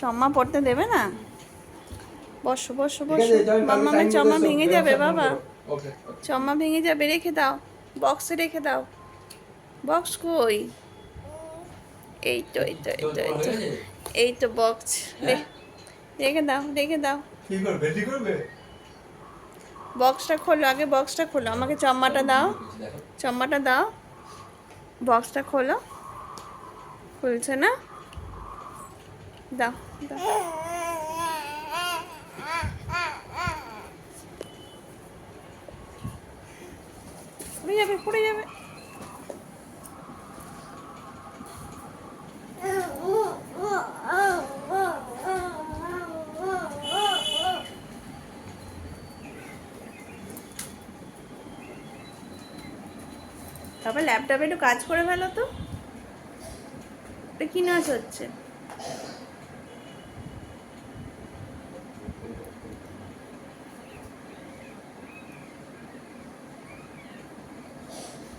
চম্মা পড়তে দেবে না? বসো বসো বসো, মাম্মামের চম্মা ভেঙে যাবে বাবা, চম্মা ভেঙে যাবে, রেখে দাও, বক্সে রেখে দাও। বক্স কই? এই তো এই তো এই তো এই তো, এই তো বক্স, রেখে দাও রেখে দাও। বক্সটা খোলো আগে, বক্সটা খোলো, আমাকে চম্মাটা দাও, চম্মাটা দাও, বক্সটা খোলো। খুলছে না, দাও দাও। পড়ে যাবে পড়ে যাবে। তারপর ল্যাপটপে একটু কাজ করে ফেলো তো। এটা কি নাচ হচ্ছে?